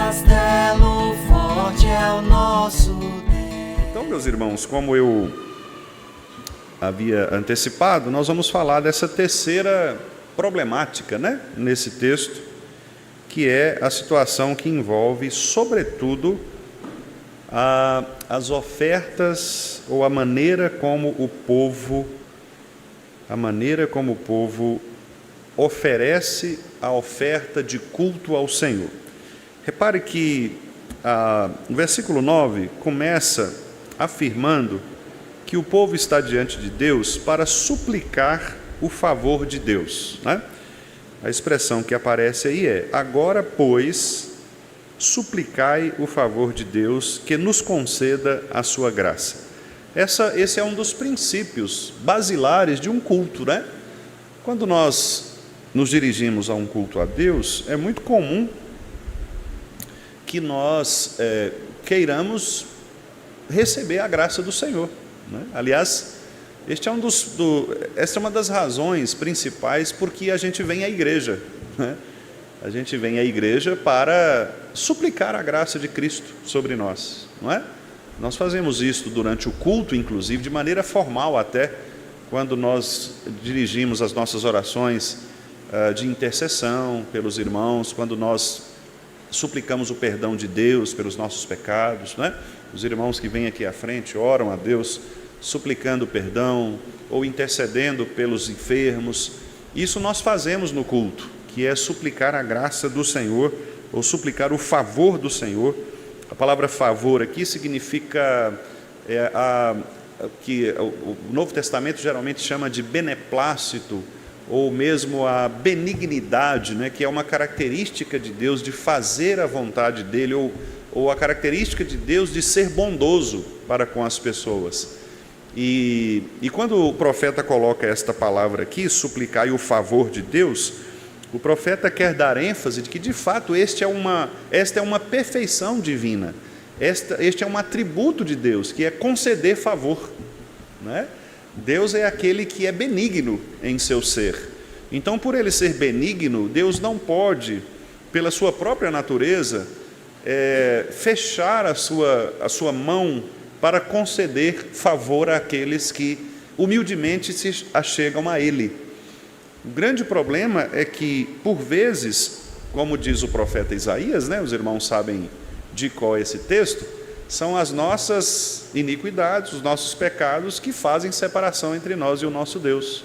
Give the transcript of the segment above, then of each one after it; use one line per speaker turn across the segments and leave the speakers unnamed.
castelo forte é o nosso Deus.
Então, meus irmãos, como eu havia antecipado, nós vamos falar dessa terceira problemática, né, nesse texto, que é a situação que envolve, sobretudo, as ofertas ou a maneira como o povo oferece a oferta de culto ao Senhor. Repare que o versículo 9 começa afirmando que o povo está diante de Deus para suplicar o favor de Deus, né? A expressão que aparece aí é: agora, pois, suplicai o favor de Deus, que nos conceda a sua graça. Esse é um dos princípios basilares de um culto, né? Quando nós nos dirigimos a um culto a Deus, é muito comum que nós queiramos receber a graça do Senhor, né? Aliás, esta é uma das razões principais por que a gente vem à igreja, né? A gente vem à igreja para suplicar a graça de Cristo sobre nós, não é? Nós fazemos isso durante o culto, inclusive, de maneira formal até, quando nós dirigimos as nossas orações de intercessão pelos irmãos, quando nós suplicamos o perdão de Deus pelos nossos pecados, né? Os irmãos que vêm aqui à frente oram a Deus suplicando perdão ou intercedendo pelos enfermos. Isso nós fazemos no culto, que é suplicar a graça do Senhor ou suplicar o favor do Senhor. A palavra favor aqui significa que o Novo Testamento geralmente chama de beneplácito, ou mesmo a benignidade, né, que é uma característica de Deus de fazer a vontade dele, ou a característica de Deus de ser bondoso para com as pessoas. E quando o profeta coloca esta palavra aqui, suplicai o favor de Deus, o profeta quer dar ênfase de que, de fato, esta é uma perfeição divina, este é um atributo de Deus, que é conceder favor, né? Deus é aquele que é benigno em seu ser. Então, por ele ser benigno, Deus não pode, pela sua própria natureza, fechar a sua mão para conceder favor àqueles que humildemente se achegam a Ele. O grande problema é que, por vezes, como diz o profeta Isaías, né, os irmãos sabem de qual é esse texto, são as nossas iniquidades, os nossos pecados que fazem separação entre nós e o nosso Deus.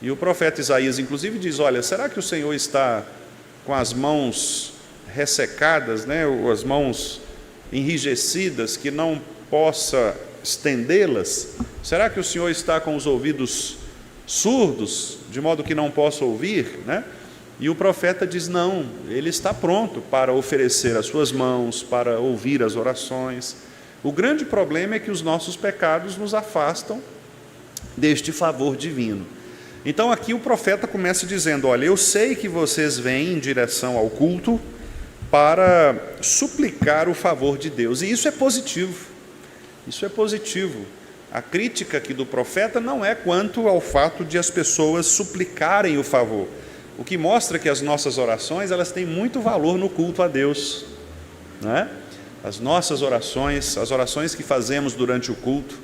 E o profeta Isaías, inclusive, diz: olha, será que o Senhor está com as mãos ressecadas, né, ou as mãos enrijecidas, que não possa estendê-las? Será que o Senhor está com os ouvidos surdos, de modo que não possa ouvir, né? E o profeta diz: não, ele está pronto para oferecer as suas mãos, para ouvir as orações. O grande problema é que os nossos pecados nos afastam deste favor divino. Então aqui o profeta começa dizendo: olha, eu sei que vocês vêm em direção ao culto para suplicar o favor de Deus, e isso é positivo, isso é positivo. A crítica aqui do profeta não é quanto ao fato de as pessoas suplicarem o favor. O que mostra que as nossas orações, elas têm muito valor no culto a Deus, né? As nossas orações, as orações que fazemos durante o culto,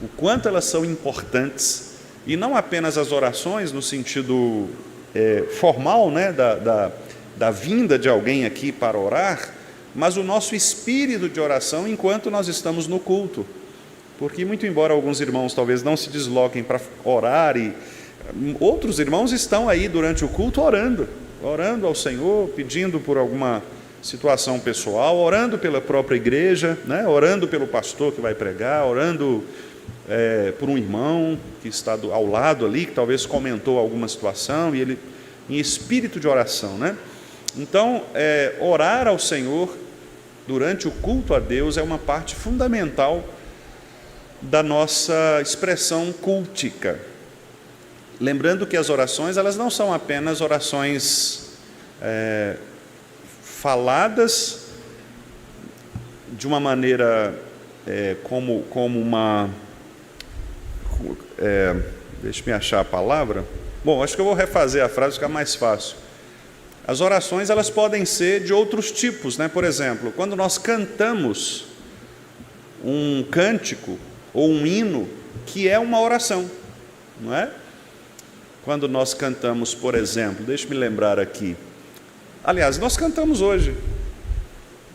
o quanto elas são importantes, e não apenas as orações no sentido formal, né, da vinda de alguém aqui para orar, mas o nosso espírito de oração enquanto nós estamos no culto. Porque, muito embora alguns irmãos talvez não se desloquem para orar, e outros irmãos estão aí durante o culto orando ao Senhor, pedindo por alguma situação pessoal, orando pela própria igreja, né? Orando pelo pastor que vai pregar, orando por um irmão que está ao lado ali, que talvez comentou alguma situação, e ele em espírito de oração, né? Então, orar ao Senhor durante o culto a Deus é uma parte fundamental da nossa expressão cultica. Lembrando que as orações, elas não são apenas orações faladas de uma maneira como uma... deixa-me achar a palavra. Bom, acho que eu vou refazer a frase, fica mais fácil. As orações, elas podem ser de outros tipos, né? Por exemplo, quando nós cantamos um cântico ou um hino, que é uma oração, não é? Quando nós cantamos, por exemplo, deixe-me lembrar aqui, aliás, nós cantamos hoje,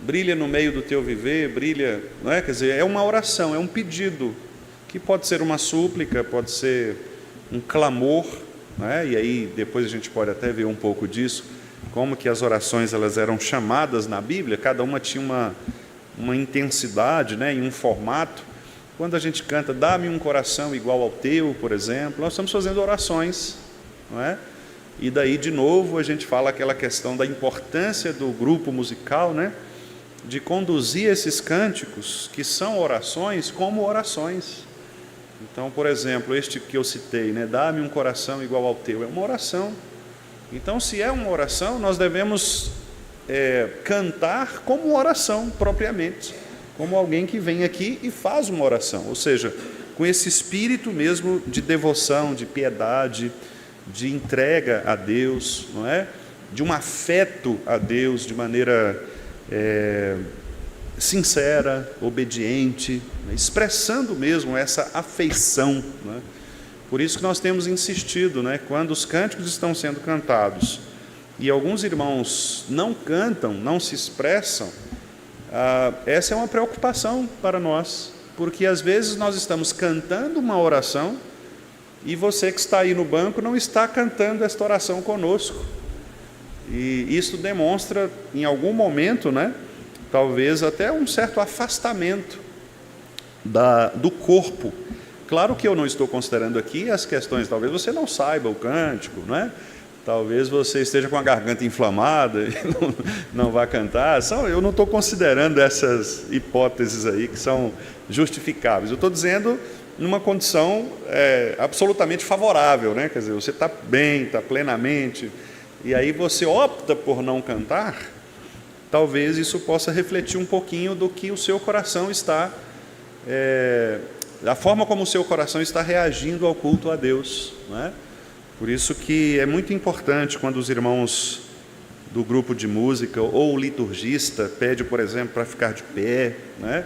brilha no meio do teu viver, brilha, não é? Quer dizer, é uma oração, é um pedido, que pode ser uma súplica, pode ser um clamor, não é? E aí depois a gente pode até ver um pouco disso, como que as orações elas eram chamadas na Bíblia, cada uma tinha uma intensidade, né, em um formato. Quando a gente canta, dá-me um coração igual ao teu, por exemplo, nós estamos fazendo orações, não é? E daí, de novo, a gente fala aquela questão da importância do grupo musical, né, de conduzir esses cânticos, que são orações, como orações. Então, por exemplo, este que eu citei, né, dá-me um coração igual ao teu, é uma oração. Então, se é uma oração, nós devemos cantar como oração propriamente, como alguém que vem aqui e faz uma oração, ou seja, com esse espírito mesmo de devoção, de piedade, de entrega a Deus, não é? De um afeto a Deus de maneira sincera, obediente, né? Expressando mesmo essa afeição, né? Por isso que nós temos insistido, né? Quando os cânticos estão sendo cantados e alguns irmãos não cantam, não se expressam, essa é uma preocupação para nós, porque às vezes nós estamos cantando uma oração e você que está aí no banco não está cantando esta oração conosco. E isso demonstra, em algum momento, né, talvez até um certo afastamento do corpo. Claro que eu não estou considerando aqui as questões, talvez você não saiba o cântico, não é? Talvez você esteja com a garganta inflamada e não vá cantar. Eu não estou considerando essas hipóteses aí que são justificáveis. Eu estou dizendo numa condição absolutamente favorável, né? Quer dizer, você está bem, está plenamente, e aí você opta por não cantar, talvez isso possa refletir um pouquinho do que o seu coração está, da forma como o seu coração está reagindo ao culto a Deus, não é? Por isso que é muito importante quando os irmãos do grupo de música ou o liturgista pede, por exemplo, para ficar de pé, né?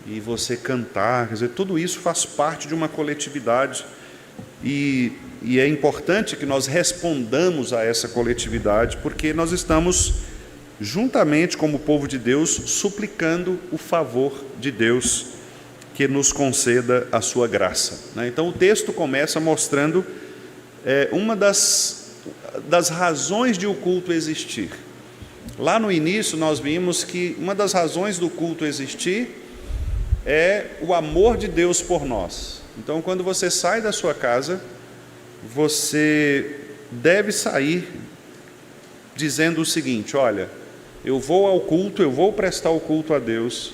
E você cantar, quer dizer, tudo isso faz parte de uma coletividade e é importante que nós respondamos a essa coletividade, porque nós estamos juntamente como povo de Deus suplicando o favor de Deus que nos conceda a sua graça, né? Então o texto começa mostrando uma das razões de o culto existir. Lá no início nós vimos que uma das razões do culto existir é o amor de Deus por nós. Então, quando você sai da sua casa, você deve sair dizendo o seguinte: olha, eu vou ao culto, eu vou prestar o culto a Deus,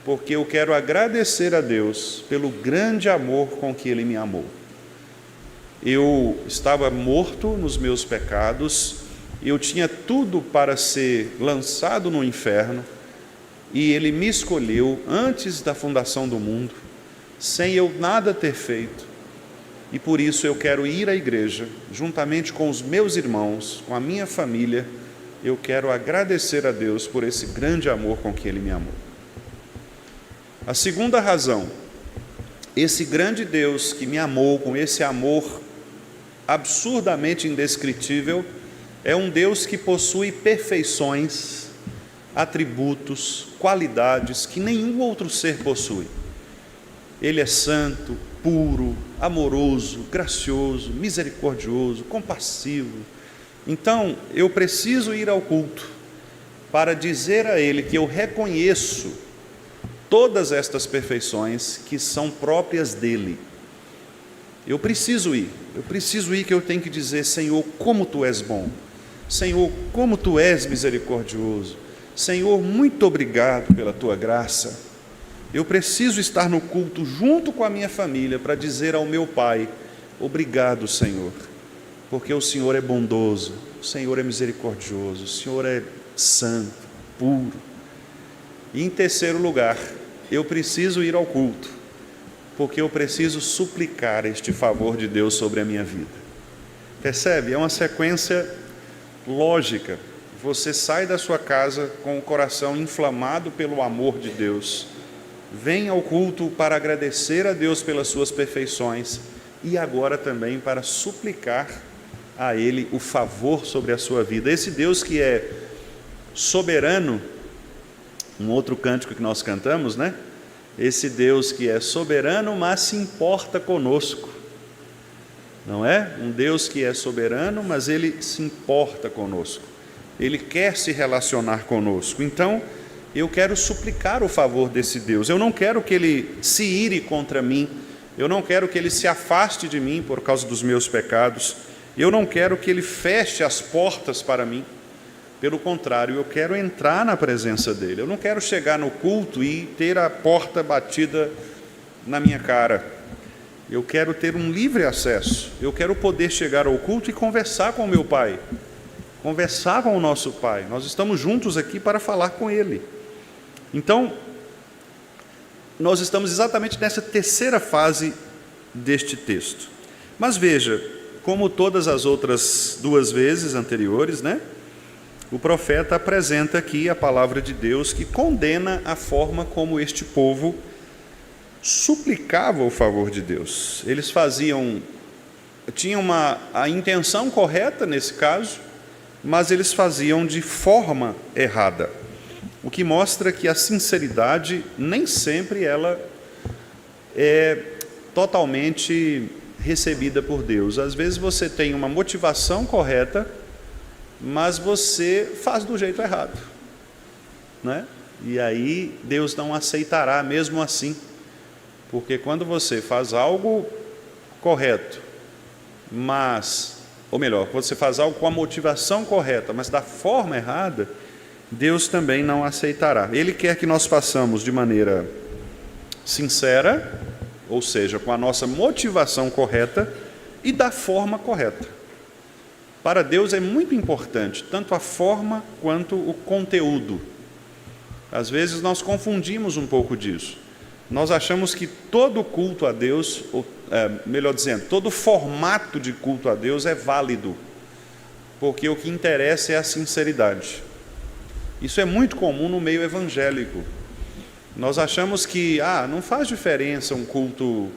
porque eu quero agradecer a Deus pelo grande amor com que Ele me amou. Eu estava morto nos meus pecados, eu tinha tudo para ser lançado no inferno, e Ele me escolheu antes da fundação do mundo, sem eu nada ter feito, e por isso eu quero ir à igreja, juntamente com os meus irmãos, com a minha família, eu quero agradecer a Deus por esse grande amor com que Ele me amou. A segunda razão, esse grande Deus que me amou com esse amor absurdamente indescritível, é um Deus que possui perfeições, atributos, qualidades que nenhum outro ser possui. Ele é santo, puro, amoroso, gracioso, misericordioso, compassivo. Então, eu preciso ir ao culto para dizer a Ele que eu reconheço todas estas perfeições que são próprias dEle. Eu preciso ir, que eu tenho que dizer: Senhor, como Tu és bom, Senhor, como Tu és misericordioso, Senhor, muito obrigado pela Tua graça. Eu preciso estar no culto junto com a minha família para dizer ao meu Pai: obrigado, Senhor, porque o Senhor é bondoso, o Senhor é misericordioso, o Senhor é santo, puro. E em terceiro lugar, eu preciso ir ao culto, porque eu preciso suplicar este favor de Deus sobre a minha vida. Percebe? É uma sequência lógica. Você sai da sua casa com o coração inflamado pelo amor de Deus, vem ao culto para agradecer a Deus pelas suas perfeições e agora também para suplicar a Ele o favor sobre a sua vida. Esse Deus que é soberano, um outro cântico que nós cantamos, né? Esse Deus que é soberano, mas se importa conosco. Não é? Um Deus que é soberano, mas Ele se importa conosco. Ele quer se relacionar conosco. Então, eu quero suplicar o favor desse Deus. Eu não quero que Ele se ire contra mim. Eu não quero que Ele se afaste de mim por causa dos meus pecados. Eu não quero que Ele feche as portas para mim. Pelo contrário, eu quero entrar na presença dEle. Eu não quero chegar no culto e ter a porta batida na minha cara. Eu quero ter um livre acesso. Eu quero poder chegar ao culto e conversar com o meu Pai. Conversar com o nosso Pai. Nós estamos juntos aqui para falar com Ele. Então, nós estamos exatamente nessa terceira fase deste texto. Mas veja, como todas as outras duas vezes anteriores, né? O profeta apresenta aqui a palavra de Deus que condena a forma como este povo suplicava o favor de Deus. Eles tinham a intenção correta nesse caso, mas eles faziam de forma errada. O que mostra que a sinceridade nem sempre ela é totalmente recebida por Deus. Às vezes você tem uma motivação correta, mas você faz do jeito errado, né? E aí Deus não aceitará mesmo assim, porque quando você faz algo correto, ou melhor, quando você faz algo com a motivação correta, mas da forma errada, Deus também não aceitará. Ele quer que nós façamos de maneira sincera, ou seja, com a nossa motivação correta e da forma correta. Para Deus é muito importante, tanto a forma quanto o conteúdo. Às vezes nós confundimos um pouco disso. Nós achamos que todo culto a Deus, melhor dizendo, todo formato de culto a Deus é válido, porque o que interessa é a sinceridade. Isso é muito comum no meio evangélico. Nós achamos que não faz diferença um culto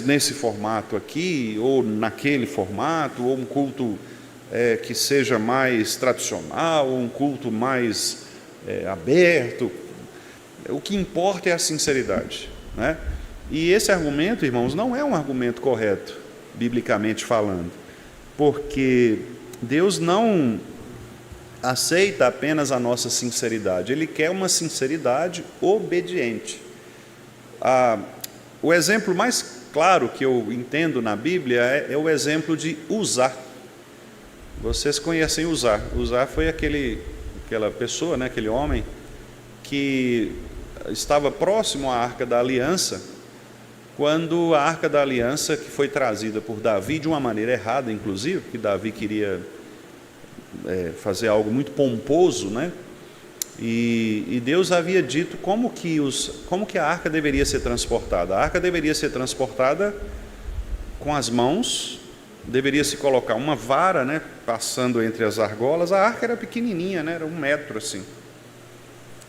nesse formato aqui, ou naquele formato, ou um culto que seja mais tradicional, ou um culto mais aberto. O que importa é a sinceridade, né? E esse argumento, irmãos, não é um argumento correto, biblicamente falando, porque Deus não aceita apenas a nossa sinceridade, Ele quer uma sinceridade obediente. O exemplo mais claro que eu entendo na Bíblia é o exemplo de Uzá. Vocês conhecem Uzá. Uzá foi aquela pessoa, né, aquele homem que estava próximo à Arca da Aliança, quando a Arca da Aliança, que foi trazida por Davi de uma maneira errada, inclusive, porque Davi queria fazer algo muito pomposo, né? E Deus havia dito como que a arca deveria ser transportada. A arca deveria ser transportada com as mãos, deveria se colocar uma vara, né, passando entre as argolas. A arca era pequenininha, né, era 1 metro assim.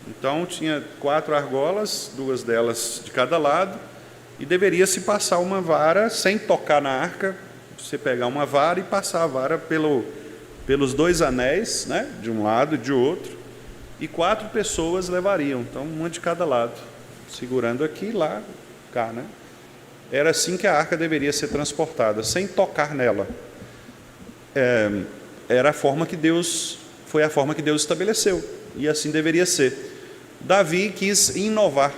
Então tinha 4 argolas, 2 delas de cada lado, e deveria se passar uma vara sem tocar na arca. Você pegar uma vara e passar a vara pelos 2 anéis, né, de um lado e de outro. E 4 pessoas levariam, então uma de cada lado, segurando aqui, lá, cá, né? Era assim que a arca deveria ser transportada, sem tocar nela. Era a forma que Deus estabeleceu, e assim deveria ser. Davi quis inovar.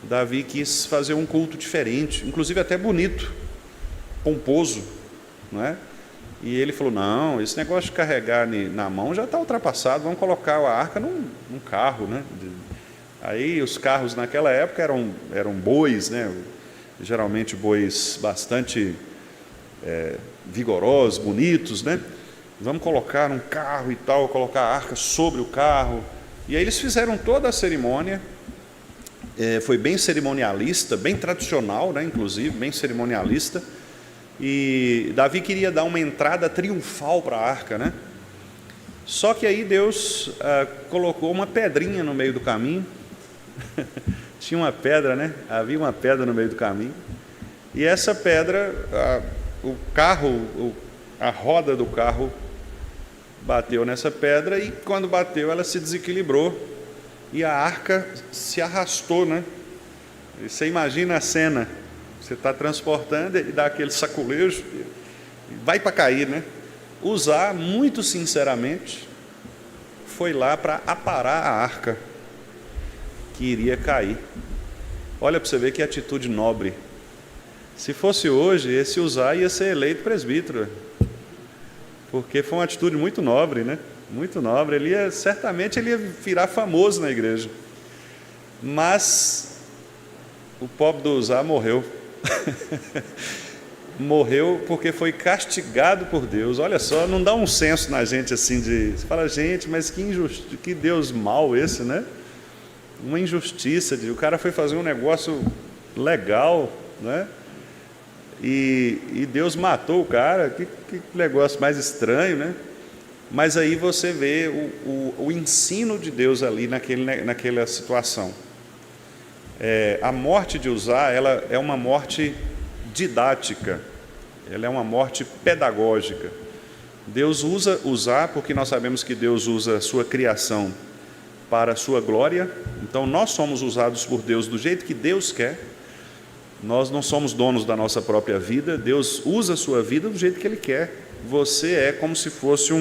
Davi quis fazer um culto diferente, inclusive até bonito, pomposo, não é? E ele falou, não, esse negócio de carregar na mão já está ultrapassado, vamos colocar a arca num carro, né? Aí os carros naquela época eram bois, né? Geralmente bois bastante vigorosos, bonitos, né? Vamos colocar num carro e tal, colocar a arca sobre o carro. E aí eles fizeram toda a cerimônia, foi bem cerimonialista, bem tradicional, né? Inclusive, bem cerimonialista. e Davi queria dar uma entrada triunfal para a arca, né? Só que aí Deus colocou uma pedrinha no meio do caminho. Tinha uma pedra, né? Havia uma pedra no meio do caminho. E essa pedra, a roda do carro bateu nessa pedra, e quando bateu ela se desequilibrou e a arca se arrastou, né? E você imagina a cena, você está transportando e dá aquele saculejo, vai para cair, né? Uzá, muito sinceramente, foi lá para aparar a arca que iria cair. Olha para você ver que atitude nobre. Se fosse hoje, esse Uzá ia ser eleito presbítero, porque foi uma atitude muito nobre, né? Muito nobre. Certamente ele ia virar famoso na igreja. Mas o pobre do Uzá morreu. Morreu porque foi castigado por Deus. Olha só, não dá um senso na gente assim de... Você fala, gente, mas que Deus mau esse, né? Uma injustiça. O cara foi fazer um negócio legal, né? E Deus matou o cara. Que negócio mais estranho, né? Mas aí você vê o ensino de Deus ali naquela situação. A morte de Uzá, ela é uma morte didática, ela é uma morte pedagógica. Deus usa Uzá porque nós sabemos que Deus usa a sua criação para a sua glória. Então nós somos usados por Deus do jeito que Deus quer. Nós não somos donos da nossa própria vida. Deus usa a sua vida do jeito que Ele quer. Você é como se fosse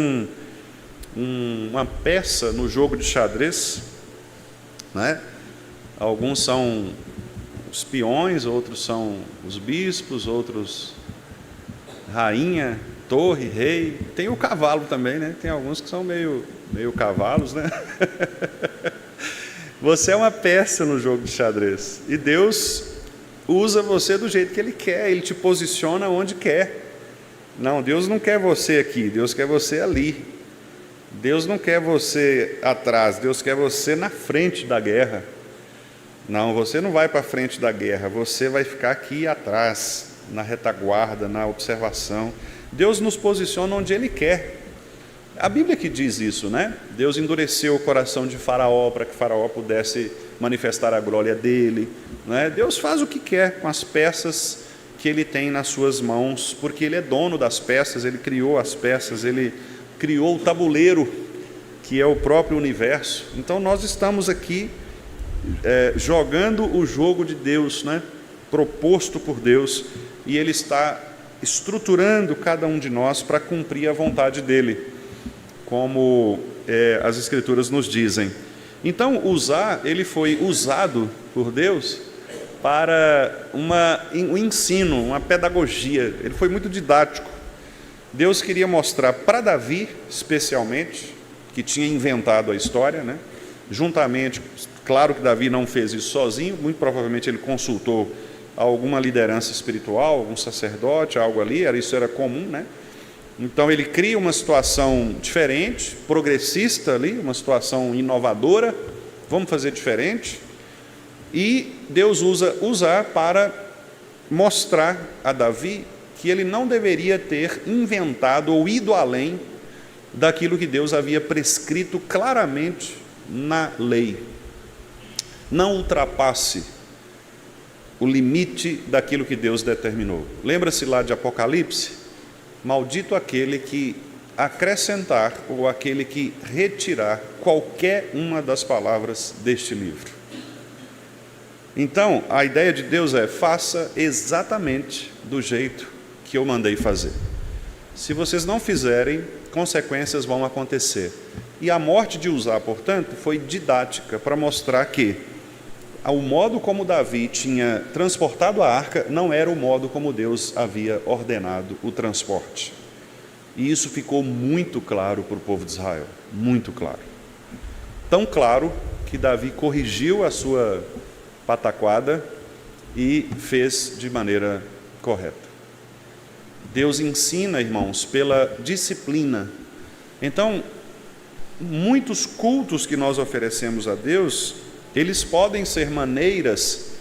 uma peça no jogo de xadrez, né? Alguns são os peões, outros são os bispos, outros rainha, torre, rei. Tem o cavalo também, né? Tem alguns que são meio cavalos, né? Você é uma peça no jogo de xadrez. E Deus usa você do jeito que Ele quer. Ele te posiciona onde quer. Não, Deus não quer você aqui, Deus quer você ali. Deus não quer você atrás, Deus quer você na frente da guerra. Não, você não vai para a frente da guerra, você vai ficar aqui atrás, na retaguarda, na observação. Deus nos posiciona onde Ele quer. A Bíblia que diz isso, né? Deus endureceu o coração de Faraó para que Faraó pudesse manifestar a glória dele, né? Deus faz o que quer com as peças que Ele tem nas suas mãos, porque Ele é dono das peças, Ele criou as peças, Ele criou o tabuleiro, que é o próprio universo. Então nós estamos aqui jogando o jogo de Deus, né? Proposto por Deus, e Ele está estruturando cada um de nós para cumprir a vontade dEle, como as Escrituras nos dizem. Então Uzá, ele foi usado por Deus para um ensino, uma pedagogia. Ele foi muito didático. Deus queria mostrar para Davi, especialmente, que tinha inventado a história, né? Juntamente, claro que Davi não fez isso sozinho, muito provavelmente ele consultou alguma liderança espiritual, algum sacerdote, algo ali, isso era comum, né? Então ele cria uma situação diferente, progressista ali, uma situação inovadora, vamos fazer diferente, e Deus usa Uzá para mostrar a Davi que ele não deveria ter inventado ou ido além daquilo que Deus havia prescrito claramente na lei. Não ultrapasse o limite daquilo que Deus determinou. Lembra-se lá de Apocalipse? Maldito aquele que acrescentar ou aquele que retirar qualquer uma das palavras deste livro. Então, a ideia de Deus é: faça exatamente do jeito que eu mandei fazer. Se vocês não fizerem, consequências vão acontecer. E a morte de Uzá, portanto, foi didática para mostrar que o modo como Davi tinha transportado a arca não era o modo como Deus havia ordenado o transporte. E isso ficou muito claro para o povo de Israel, muito claro. Tão claro que Davi corrigiu a sua pataquada e fez de maneira correta. Deus ensina, irmãos, pela disciplina. Então, muitos cultos que nós oferecemos a Deus, eles podem ser maneiras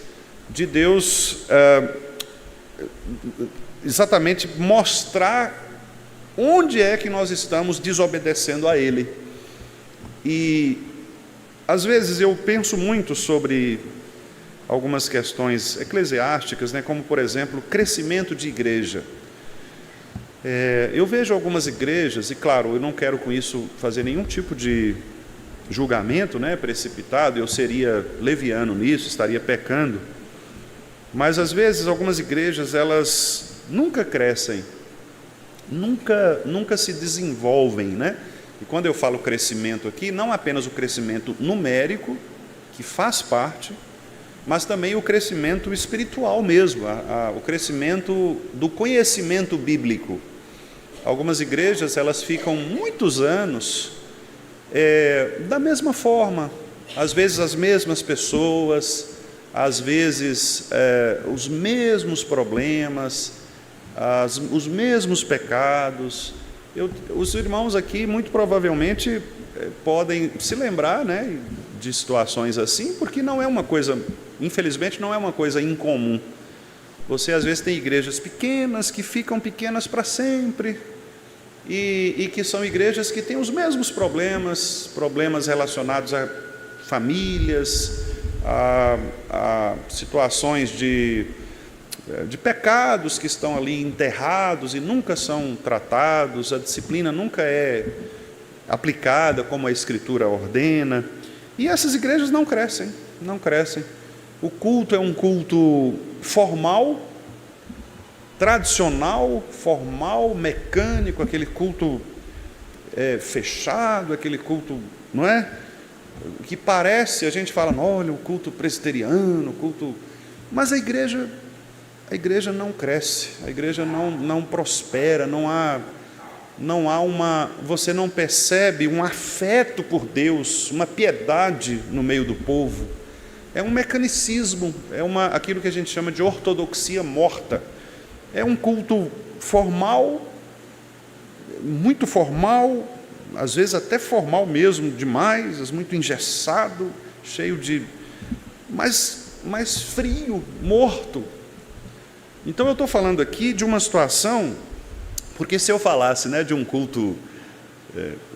de Deus exatamente mostrar onde é que nós estamos desobedecendo a Ele. E às vezes eu penso muito sobre algumas questões eclesiásticas, né, como por exemplo, crescimento de igreja. Eu vejo algumas igrejas, e claro, eu não quero com isso fazer nenhum tipo de julgamento, né, precipitado, eu seria leviano nisso, estaria pecando, mas às vezes algumas igrejas, elas nunca crescem, nunca se desenvolvem, né? E quando eu falo crescimento aqui, não apenas o crescimento numérico, que faz parte, mas também o crescimento espiritual mesmo, o crescimento do conhecimento bíblico. Algumas igrejas, elas ficam muitos anos da mesma forma, às vezes as mesmas pessoas, às vezes os mesmos problemas, os mesmos pecados. Os irmãos aqui muito provavelmente podem se lembrar, né, de situações assim, porque não é uma coisa, infelizmente não é uma coisa incomum. Você às vezes tem igrejas pequenas que ficam pequenas para sempre, e que são igrejas que têm os mesmos problemas relacionados a famílias, a situações de pecados que estão ali enterrados e nunca são tratados, a disciplina nunca é aplicada como a Escritura ordena, e essas igrejas não crescem. O culto é um culto formal, tradicional, formal, mecânico, aquele culto fechado, aquele culto, não é? Que parece, a gente fala, olha, o culto presbiteriano, mas a igreja não cresce, a igreja não prospera, não há você não percebe um afeto por Deus, uma piedade no meio do povo. É um mecanicismo, aquilo que a gente chama de ortodoxia morta. É um culto formal, muito formal, às vezes até formal mesmo demais, muito engessado, cheio de... mais frio, morto. Então eu estou falando aqui de uma situação, porque se eu falasse, né, de um culto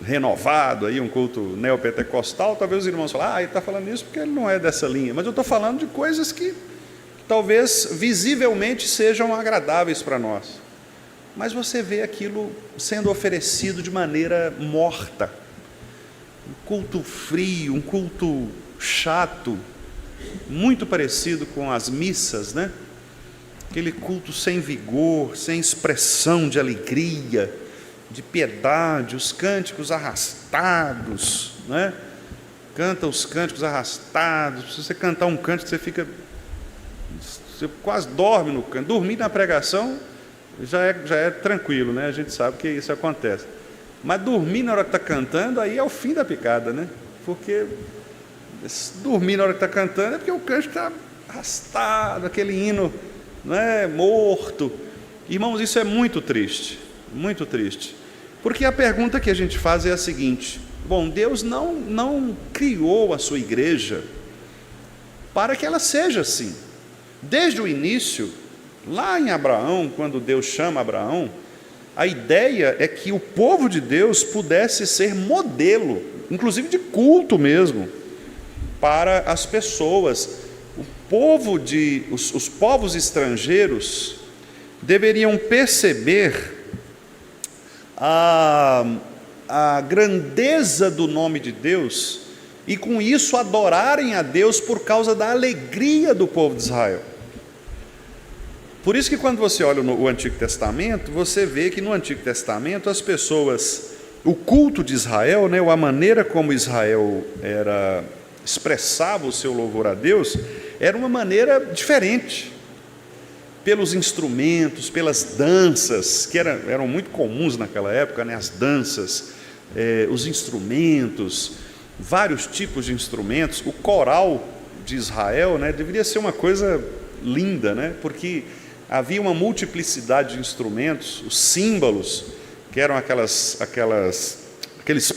renovado, aí, um culto neopentecostal, talvez os irmãos falem, ele está falando isso porque ele não é dessa linha. Mas eu estou falando de coisas que talvez visivelmente sejam agradáveis para nós. Mas você vê aquilo sendo oferecido de maneira morta. Um culto frio, um culto chato, muito parecido com as missas, né? Aquele culto sem vigor, sem expressão de alegria, de piedade, os cânticos arrastados, né? Canta os cânticos arrastados. Se você cantar um cântico, você quase dorme no canto. Dormir na pregação já é tranquilo, né? A gente sabe que isso acontece. Mas dormir na hora que está cantando, aí é o fim da picada, né? Porque dormir na hora que está cantando é porque o cântico está arrastado, aquele hino, né, morto. Irmãos, isso é muito triste, porque a pergunta que a gente faz é a seguinte: bom, Deus não criou a sua igreja para que ela seja assim. Desde o início, lá em Abraão, quando Deus chama Abraão, a ideia é que o povo de Deus pudesse ser modelo, inclusive de culto mesmo, para as pessoas. Os povos estrangeiros deveriam perceber a grandeza do nome de Deus e com isso adorarem a Deus por causa da alegria do povo de Israel. Por isso que quando você olha o Antigo Testamento, você vê que no Antigo Testamento as pessoas, o culto de Israel, né, a maneira como Israel expressava o seu louvor a Deus, era uma maneira diferente, pelos instrumentos, pelas danças, que eram muito comuns naquela época, né? As danças, os instrumentos, vários tipos de instrumentos. O coral de Israel, né, deveria ser uma coisa linda, né? Porque havia uma multiplicidade de instrumentos, os símbolos, que eram aqueles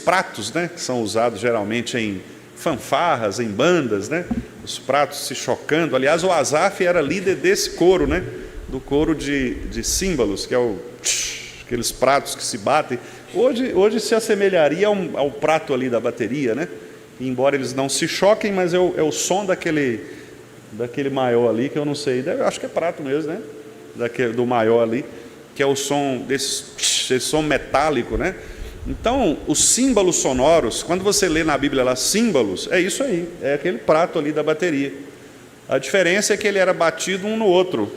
pratos, né, que são usados geralmente em fanfarras, em bandas, né? Os pratos se chocando. Aliás, o Asaf era líder desse coro, né? coro de símbolos, que é aqueles pratos que se batem. Hoje se assemelharia ao prato ali da bateria, né? Embora eles não se choquem, mas é o som daquele maior ali, que eu não sei, eu acho que é prato mesmo, né? Do maior ali, que é o som esse som metálico, né? Então, os símbolos sonoros, quando você lê na Bíblia lá símbolos, é isso aí, é aquele prato ali da bateria. A diferença é que ele era batido um no outro,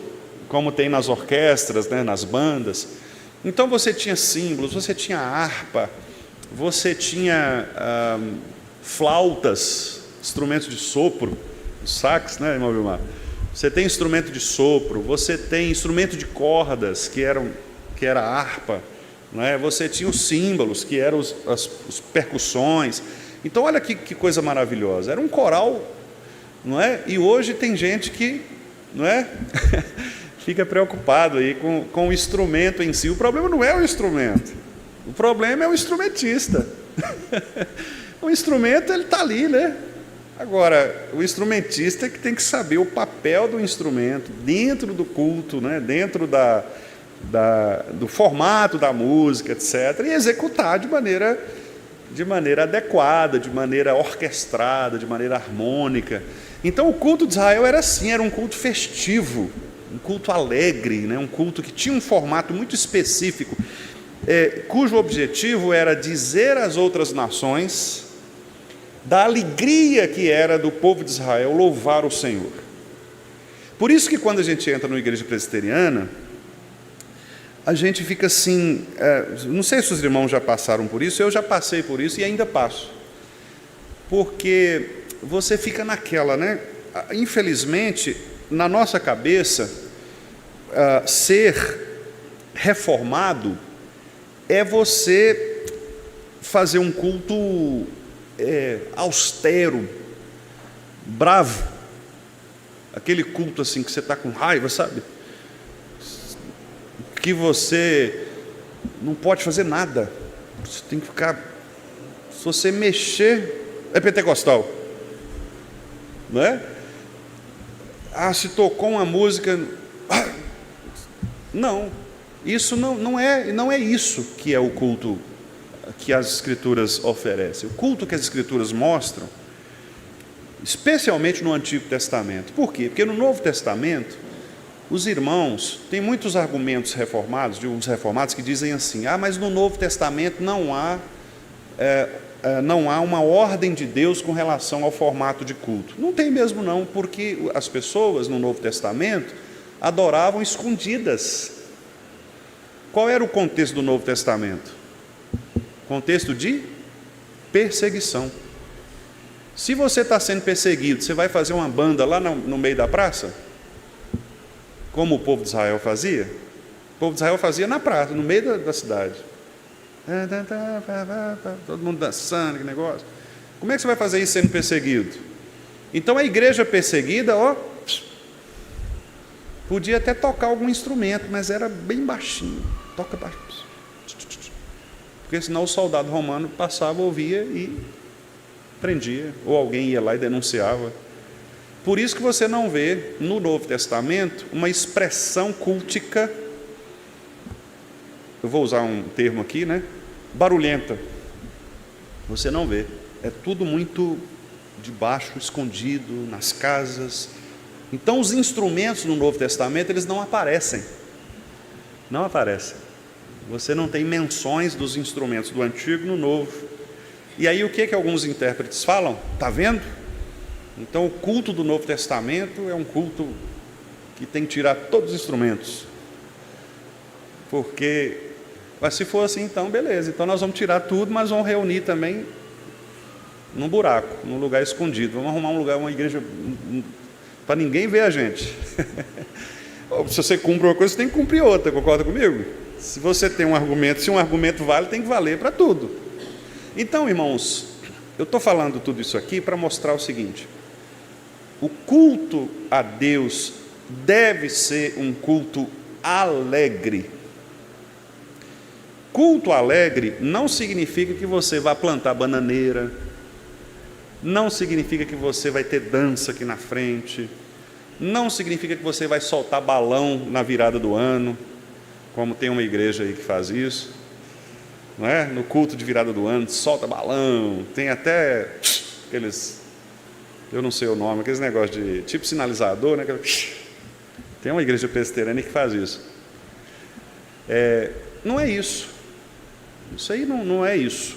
como tem nas orquestras, né, nas bandas. Então você tinha símbolos, você tinha harpa, você tinha flautas, instrumentos de sopro, sax, né, irmão Vilmar? Você tem instrumento de sopro, você tem instrumento de cordas, que era a harpa, não é? Você tinha os símbolos, que eram as percussões. Então olha que coisa maravilhosa, era um coral, não é? E hoje tem gente que, não é? Fica preocupado aí com o instrumento em si. O problema não é o instrumento, o problema é o instrumentista. O instrumento, ele está ali, né? Agora, o instrumentista é que tem que saber o papel do instrumento dentro do culto, né? Dentro do formato da música, etc., e executar de maneira adequada, de maneira orquestrada, de maneira harmônica. Então o culto de Israel era assim, era um culto festivo, um culto alegre, né? Um culto que tinha um formato muito específico, cujo objetivo era dizer às outras nações da alegria que era do povo de Israel louvar o Senhor. Por isso que quando a gente entra numa igreja presbiteriana, a gente fica assim, não sei se os irmãos já passaram por isso, eu já passei por isso e ainda passo, porque você fica naquela, né? Infelizmente, na nossa cabeça, ser reformado é você fazer um culto austero, bravo, aquele culto assim que você está com raiva, sabe? Que você não pode fazer nada, você tem que ficar, se você mexer, é pentecostal, não é? Se tocou uma música, não, isso não é isso que é o culto que as Escrituras oferecem. O culto que as Escrituras mostram, especialmente no Antigo Testamento. Por quê? Porque no Novo Testamento, os irmãos, tem muitos argumentos reformados, de uns reformados que dizem assim, mas no Novo Testamento não há uma ordem de Deus com relação ao formato de culto. Não tem mesmo não, porque as pessoas no Novo Testamento adoravam escondidas. Qual era o contexto do Novo Testamento? Contexto de perseguição. Se você está sendo perseguido, você vai fazer uma banda lá no meio da praça? Como o povo de Israel fazia? O povo de Israel fazia na praça, no meio da cidade. Todo mundo dançando, que negócio. Como é que você vai fazer isso sendo perseguido? Então a igreja perseguida, podia até tocar algum instrumento, mas era bem baixinho. Toca baixo. Porque senão o soldado romano passava, ouvia e prendia. Ou alguém ia lá e denunciava. Por isso que você não vê no Novo Testamento uma expressão cultica, eu vou usar um termo aqui, né? Barulhenta. Você não vê. É tudo muito de baixo, escondido, nas casas. Então os instrumentos no Novo Testamento, eles não aparecem. Não aparecem. Você não tem menções dos instrumentos do Antigo no Novo. E aí o que alguns intérpretes falam? Está vendo? Então o culto do Novo Testamento é um culto que tem que tirar todos os instrumentos. Porque, mas se for assim, então beleza, então nós vamos tirar tudo, mas vamos reunir também num buraco, num lugar escondido. Vamos arrumar um lugar, uma igreja, para ninguém ver a gente. Se você cumpre uma coisa, você tem que cumprir outra, concorda comigo? Se você tem um argumento, se um argumento vale, tem que valer para tudo. Então, irmãos, eu estou falando tudo isso aqui para mostrar o seguinte: o culto a Deus deve ser um culto alegre. Culto alegre não significa que você vai plantar bananeira, não significa que você vai ter dança aqui na frente, não significa que você vai soltar balão na virada do ano, como tem uma igreja aí que faz isso, não é? No culto de virada do ano, solta balão, tem até aqueles, eu não sei o nome, aqueles negócios de tipo sinalizador, né? Tem uma igreja presbiteriana que faz isso. Não é isso. Isso aí não é isso.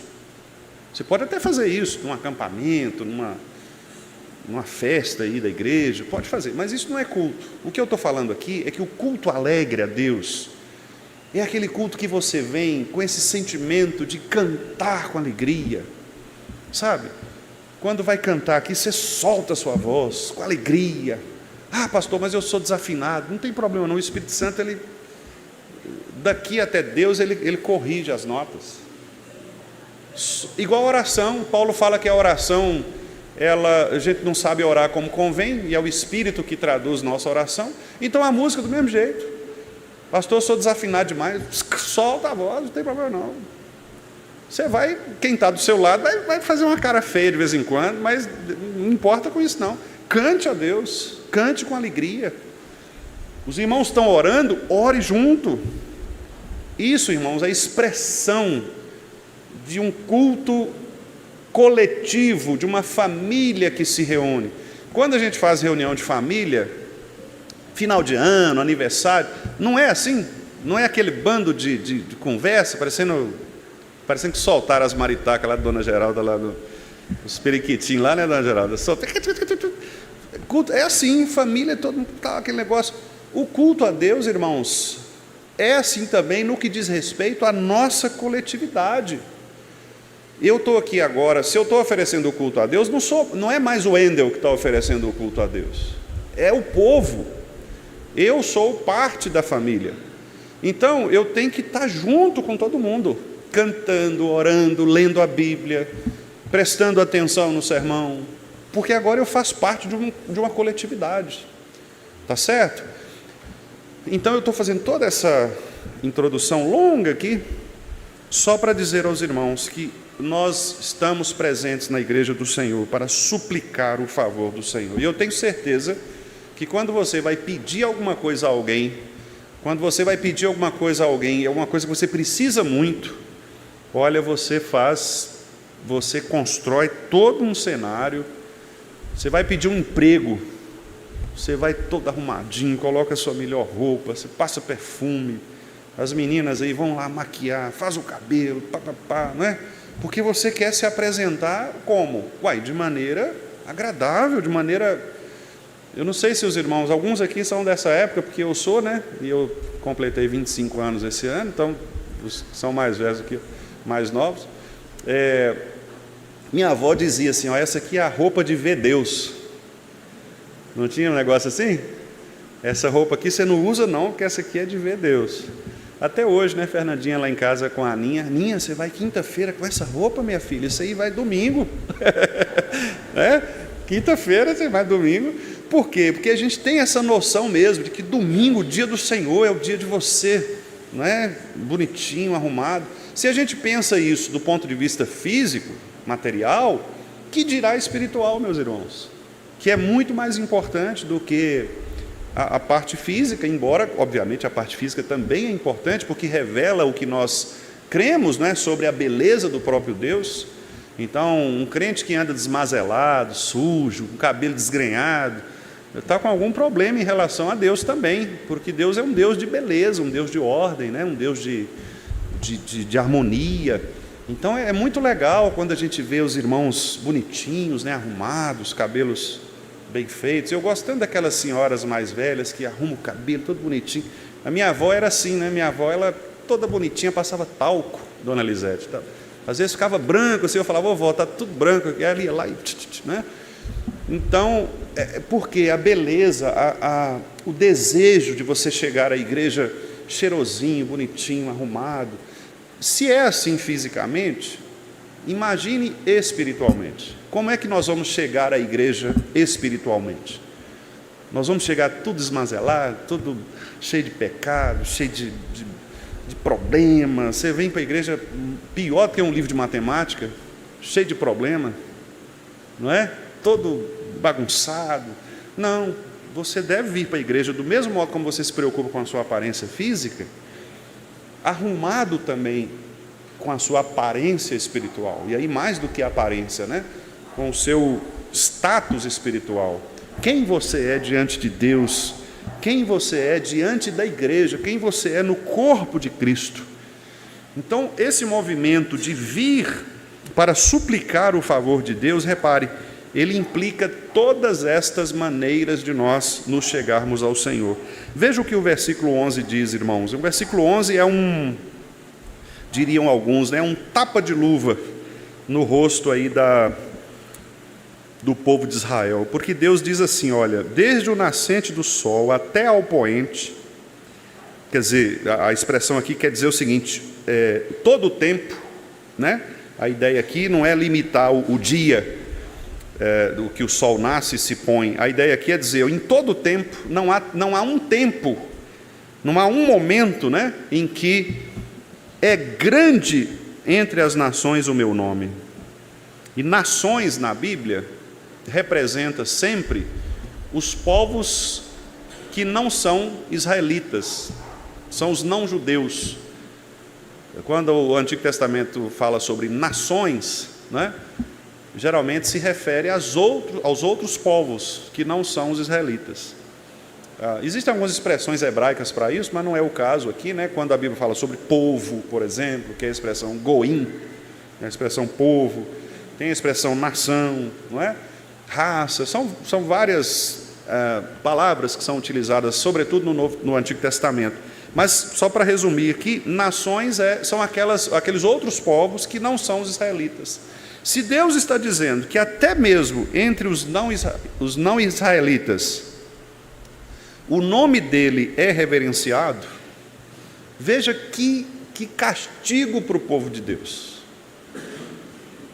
Você pode até fazer isso num acampamento, numa festa aí da igreja, pode fazer, mas isso não é culto. O que eu estou falando aqui é que o culto alegre a Deus é aquele culto que você vem com esse sentimento de cantar com alegria, sabe? Quando vai cantar aqui, você solta a sua voz com alegria. Ah, pastor, mas eu sou desafinado. Não tem problema não, o Espírito Santo, daqui até Deus, ele corrige as notas. Igual a oração, Paulo fala que a oração, a gente não sabe orar como convém, e é o Espírito que traduz nossa oração. Então a música do mesmo jeito. Pastor, eu sou desafinado demais, solta a voz, não tem problema não. Você vai, quem está do seu lado, vai fazer uma cara feia de vez em quando, mas não importa com isso não. Cante a Deus, cante com alegria. Os irmãos estão orando, ore junto. Isso, irmãos, é expressão de um culto coletivo, de uma família que se reúne. Quando a gente faz reunião de família, final de ano, aniversário, não é assim? Não é aquele bando de conversa, parecendo que soltaram as maritacas lá da Dona Geralda, lá os periquitinhos lá, né, Dona Geralda? Culto, é assim, família, todo mundo tá aquele negócio. O culto a Deus, irmãos, é assim também no que diz respeito à nossa coletividade. Eu estou aqui agora, se eu estou oferecendo o culto a Deus, não é mais o Wendel que está oferecendo o culto a Deus, é o povo. Eu sou parte da família, então eu tenho que estar junto com todo mundo, cantando, orando, lendo a Bíblia, prestando atenção no sermão, porque agora eu faço parte de uma coletividade, tá certo? Então eu estou fazendo toda essa introdução longa aqui, só para dizer aos irmãos que nós estamos presentes na igreja do Senhor para suplicar o favor do Senhor, e eu tenho certeza que quando você vai pedir alguma coisa a alguém, é uma coisa que você precisa muito, olha, você constrói todo um cenário. Você vai pedir um emprego, você vai todo arrumadinho, coloca a sua melhor roupa, você passa perfume, as meninas aí vão lá maquiar, faz o cabelo, não é? Porque você quer se apresentar como? De maneira agradável, de maneira... Eu não sei se os irmãos, alguns aqui são dessa época, porque eu sou, né? E eu completei 25 anos esse ano, então os que são mais velhos aqui, mais novos. Minha avó dizia assim, essa aqui é a roupa de ver Deus. Não tinha um negócio assim? Essa roupa aqui você não usa não, porque essa aqui é de ver Deus. Até hoje, né, Fernandinha lá em casa com a Aninha. Aninha, você vai quinta-feira com essa roupa, minha filha? Isso aí vai domingo. Quinta-feira você vai domingo. Por quê? Porque a gente tem essa noção mesmo de que domingo, o dia do Senhor, é o dia de você, não é? Bonitinho, arrumado. Se a gente pensa isso do ponto de vista físico, material, que dirá espiritual, meus irmãos? Que é muito mais importante do que a parte física, embora, obviamente, a parte física também é importante, porque revela o que nós cremos, né, sobre a beleza do próprio Deus. Então, um crente que anda desmazelado, sujo, com cabelo desgrenhado, está com algum problema em relação a Deus também, porque Deus é um Deus de beleza, um Deus de ordem, né? Um Deus de harmonia. Então é muito legal quando a gente vê os irmãos bonitinhos, né? Arrumados, cabelos bem feitos. Eu gosto tanto daquelas senhoras mais velhas que arrumam o cabelo todo bonitinho. A minha avó era assim, né? Minha avó, ela toda bonitinha, passava talco, Dona Lisete, tá? Às vezes ficava branco, assim, eu falava, vovó, está tudo branco, e ela ia lá e... né? Então, porque a beleza, o desejo de você chegar à igreja cheirosinho, bonitinho, arrumado, se é assim fisicamente, imagine espiritualmente. Como é que nós vamos chegar à igreja espiritualmente? Nós vamos chegar tudo desmazelado, tudo cheio de pecado, cheio de problema. Você vem para a igreja pior do que um livro de matemática, cheio de problema, não é? Todo bagunçado. Não, você deve vir para a igreja do mesmo modo como você se preocupa com a sua aparência física, arrumado também com a sua aparência espiritual, e aí mais do que a aparência, né? Com o seu status espiritual. Quem você é diante de Deus, quem você é diante da igreja, quem você é no corpo de Cristo. Então, esse movimento de vir para suplicar o favor de Deus, repare, ele implica todas estas maneiras de nós nos chegarmos ao Senhor. Veja o que o versículo 11 diz, irmãos. O versículo 11 é diriam alguns, né, um tapa de luva no rosto aí do povo de Israel, porque Deus diz assim, olha, desde o nascente do sol até ao poente, quer dizer, a expressão aqui quer dizer o seguinte, todo o tempo, né? A ideia aqui não é limitar o dia do que o sol nasce e se põe, a ideia aqui é dizer, em todo o tempo, não há um tempo, não há um momento, né, em que é grande entre as nações o meu nome. E nações na Bíblia representa sempre os povos que não são israelitas, são os não judeus. Quando o Antigo Testamento fala sobre nações, né, geralmente se refere aos outros povos que não são os israelitas. Existem algumas expressões hebraicas para isso, mas não é o caso aqui, né? Quando a Bíblia fala sobre povo, por exemplo, que é a expressão goim, a expressão povo, tem a expressão nação, não é? Raça, são várias palavras que são utilizadas, sobretudo no Antigo Testamento. Mas, só para resumir aqui, nações são aqueles outros povos que não são os israelitas. Se Deus está dizendo que até mesmo entre os não israelitas, o nome dele é reverenciado, veja que castigo para o povo de Deus.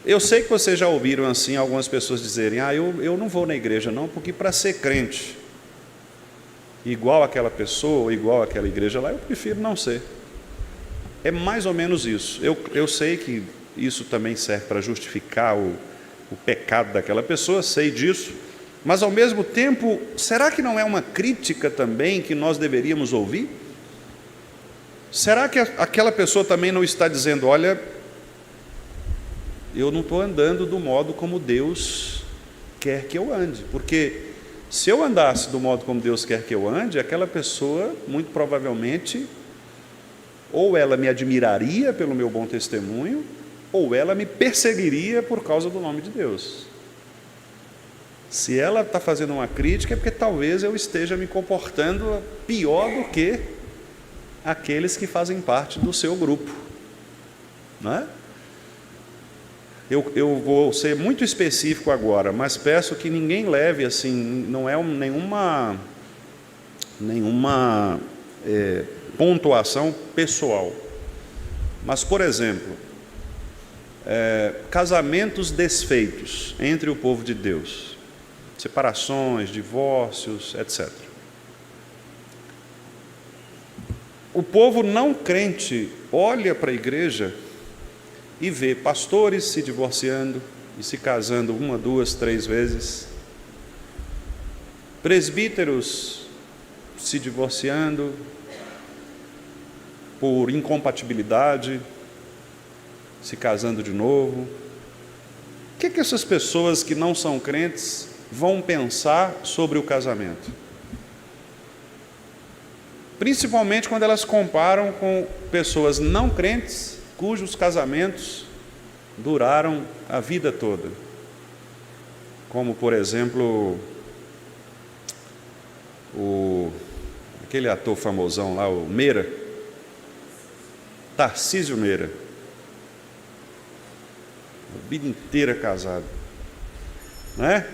Eu sei que vocês já ouviram assim algumas pessoas dizerem, eu não vou na igreja não, porque para ser crente, igual aquela pessoa, ou igual aquela igreja lá, eu prefiro não ser. É mais ou menos isso. Eu sei que isso também serve para justificar o pecado daquela pessoa, sei disso, mas ao mesmo tempo, será que não é uma crítica também que nós deveríamos ouvir? Será que aquela pessoa também não está dizendo, olha, eu não estou andando do modo como Deus quer que eu ande, porque se eu andasse do modo como Deus quer que eu ande, aquela pessoa, muito provavelmente, ou ela me admiraria pelo meu bom testemunho, ou ela me perseguiria por causa do nome de Deus. Se ela está fazendo uma crítica, é porque talvez eu esteja me comportando pior do que aqueles que fazem parte do seu grupo, não é? Eu vou ser muito específico agora, mas peço que ninguém leve assim, não é nenhuma pontuação pessoal. Mas, por exemplo, casamentos desfeitos entre o povo de Deus, separações, divórcios, etc. O povo não crente olha para a igreja e vê pastores se divorciando e se casando 1, 2, 3 vezes, presbíteros se divorciando por incompatibilidade, se casando de novo. O que essas pessoas que não são crentes vão pensar sobre o casamento? Principalmente quando elas comparam com pessoas não crentes, cujos casamentos duraram a vida toda. Como, por exemplo, aquele ator famosão lá, o Meira, Tarcísio Meira, a vida inteira casado, não é?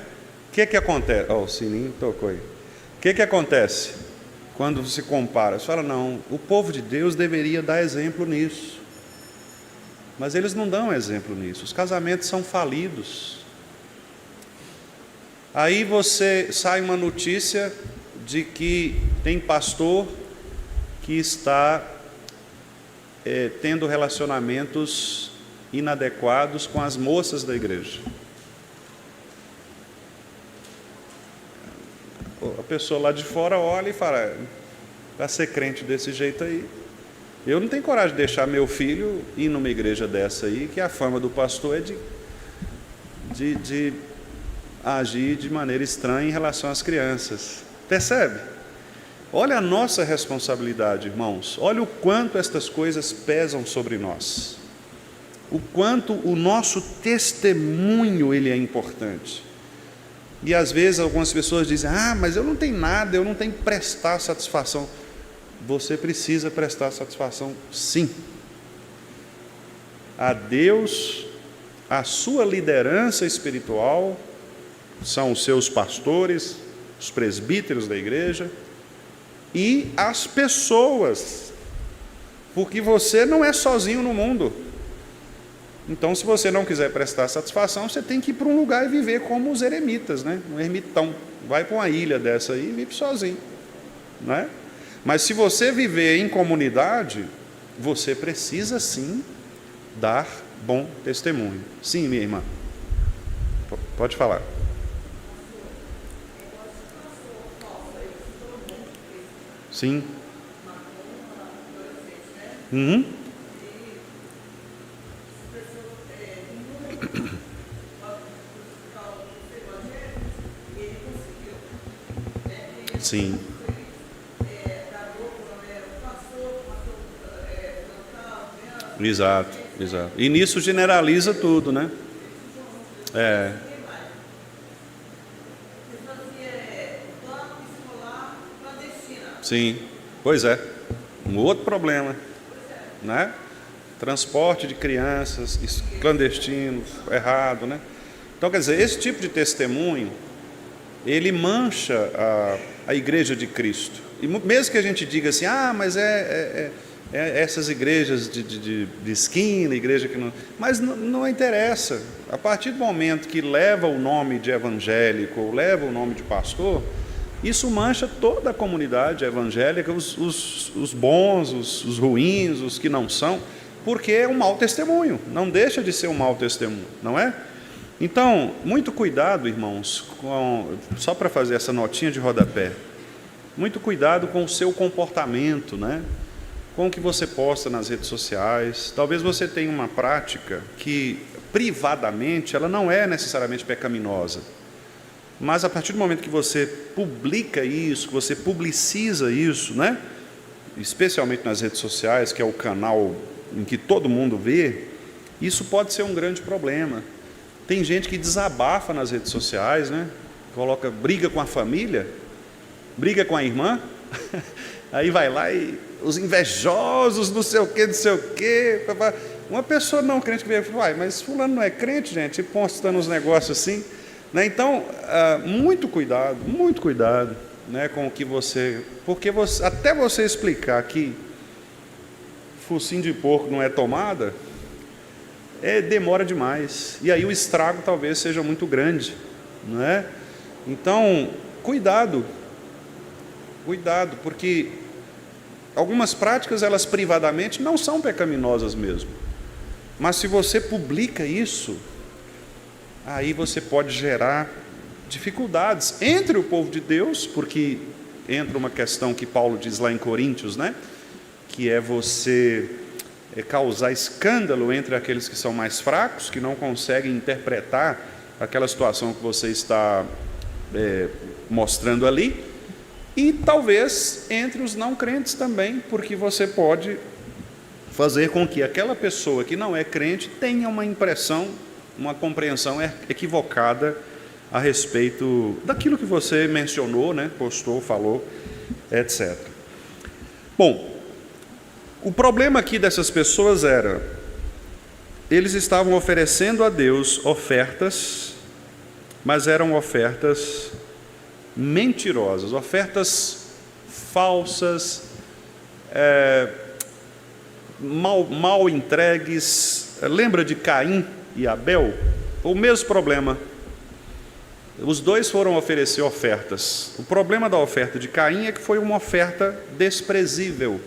O que acontece? O sininho tocou aí. O que acontece quando se compara? Você fala, não, o povo de Deus deveria dar exemplo nisso. Mas eles não dão exemplo nisso. Os casamentos são falidos. Aí sai uma notícia de que tem pastor que está tendo relacionamentos inadequados com as moças da igreja. pessoa lá de fora olha e fala: para ser crente desse jeito aí, eu não tenho coragem de deixar meu filho ir numa igreja dessa aí, que a fama do pastor é de agir de maneira estranha em relação às crianças. Percebe? Olha a nossa responsabilidade, irmãos. Olha o quanto estas coisas pesam sobre nós. O quanto o nosso testemunho ele é importante. E às vezes algumas pessoas dizem: ah, mas eu não tenho nada, eu não tenho que prestar satisfação. Você precisa prestar satisfação, sim. A Deus, a sua liderança espiritual, são os seus pastores, os presbíteros da igreja, e as pessoas, porque você não é sozinho no mundo. Então, se você não quiser prestar satisfação, você tem que ir para um lugar e viver como os eremitas, né? Um ermitão. Vai para uma ilha dessa aí e vive sozinho, né? Mas se você viver em comunidade, você precisa sim dar bom testemunho. Sim, minha irmã. Pode falar. Sim. Uhum. Sim. Exato, exato. E nisso generaliza tudo, né? É. Sim, pois é. Um outro problema, né? Transporte de crianças clandestinos, errado, né? Então, quer dizer, esse tipo de testemunho, ele mancha a igreja de Cristo. E mesmo que a gente diga assim: ah, mas essas igrejas de esquina, igreja que não... Mas não interessa. A partir do momento que leva o nome de evangélico, ou leva o nome de pastor, isso mancha toda a comunidade evangélica, os bons, os ruins, os que não são, porque é um mau testemunho, não deixa de ser um mau testemunho, não é? Então, muito cuidado, irmãos, só para fazer essa notinha de rodapé, muito cuidado com o seu comportamento, né? Com o que você posta nas redes sociais. Talvez você tenha uma prática que, privadamente, ela não é necessariamente pecaminosa, mas a partir do momento que você publica isso, que você publiciza isso, né? Especialmente nas redes sociais, que é o canal em que todo mundo vê, isso pode ser um grande problema. Tem gente que desabafa nas redes sociais, né? Briga com a família, briga com a irmã, aí vai lá e os invejosos, não sei o quê. Uma pessoa não crente que vem e fala: mas fulano não é crente, gente, postando uns negócios assim, né? Então, muito cuidado, né, com o que você... Porque até você explicar que focinho de porco não é tomada, demora demais. E aí o estrago talvez seja muito grande, não é? Então, cuidado, porque algumas práticas, elas privadamente não são pecaminosas mesmo. Mas se você publica isso, aí você pode gerar dificuldades entre o povo de Deus, porque entra uma questão que Paulo diz lá em Coríntios, né? Que é você causar escândalo entre aqueles que são mais fracos, que não conseguem interpretar aquela situação que você está mostrando ali, e talvez entre os não crentes também, porque você pode fazer com que aquela pessoa que não é crente tenha uma impressão, uma compreensão equivocada a respeito daquilo que você mencionou, né? Postou, falou, etc. Bom, o problema aqui dessas pessoas era, eles estavam oferecendo a Deus ofertas, mas eram ofertas mentirosas, ofertas falsas, mal entregues. Lembra de Caim e Abel? O mesmo problema. Os dois foram oferecer ofertas. O problema da oferta de Caim é que foi uma oferta desprezível.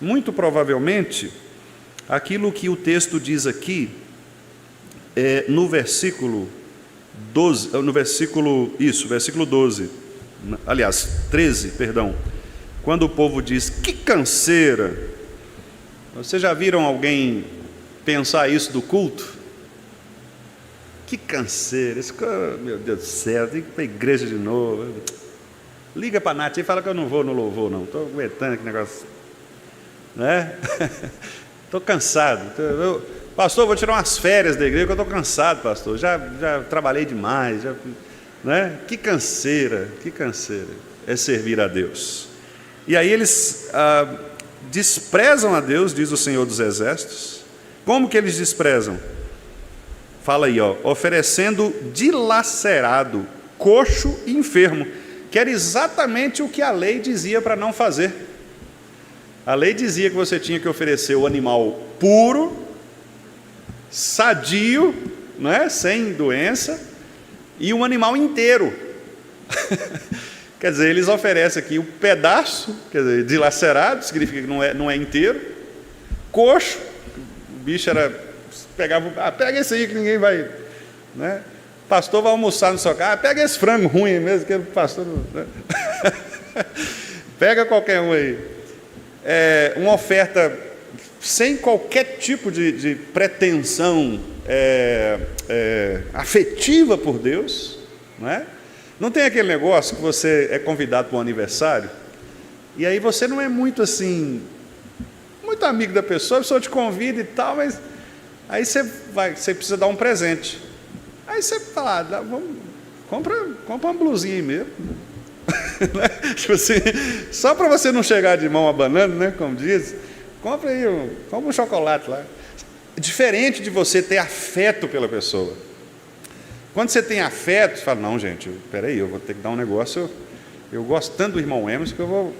Muito provavelmente, aquilo que o texto diz aqui, no versículo 12, versículo 12 aliás, 13, perdão, quando o povo diz, que canseira. Vocês já viram alguém pensar isso do culto? Que canseira, meu Deus do céu, tem que ir para a igreja de novo. Liga para a Nath e fala que eu não vou no louvor, não. Estou aguentando aquele negócio. Né? Estou cansado. Pastor, vou tirar umas férias da igreja, que eu estou cansado, pastor. Já trabalhei demais. Né? Que canseira é servir a Deus. E aí eles desprezam a Deus, diz o Senhor dos Exércitos. Como que eles desprezam? Fala aí, ó, oferecendo dilacerado, coxo e enfermo, que era exatamente o que a lei dizia para não fazer. A lei dizia que você tinha que oferecer o animal puro, sadio, né, sem doença, e um animal inteiro. Quer dizer, eles oferecem aqui o pedaço, quer dizer, dilacerado, significa que não é inteiro, coxo, o bicho pega esse aí que ninguém vai, né? Pastor vai almoçar no seu carro, pega esse frango ruim mesmo, que o pastor né? Pega qualquer um aí. Uma oferta sem qualquer tipo de pretensão afetiva por Deus, não é? Não tem aquele negócio que você é convidado para um aniversário e aí você não é muito assim, muito amigo da pessoa, a pessoa te convida e tal, mas aí você precisa dar um presente. Aí você fala, compra uma blusinha aí mesmo. Tipo assim, só para você não chegar de mão abanando, né, como diz, compra um chocolate lá. Diferente de você ter afeto pela pessoa. Quando você tem afeto, você fala, não, gente, peraí, eu vou ter que dar um negócio, eu gosto tanto do irmão Emerson que eu vou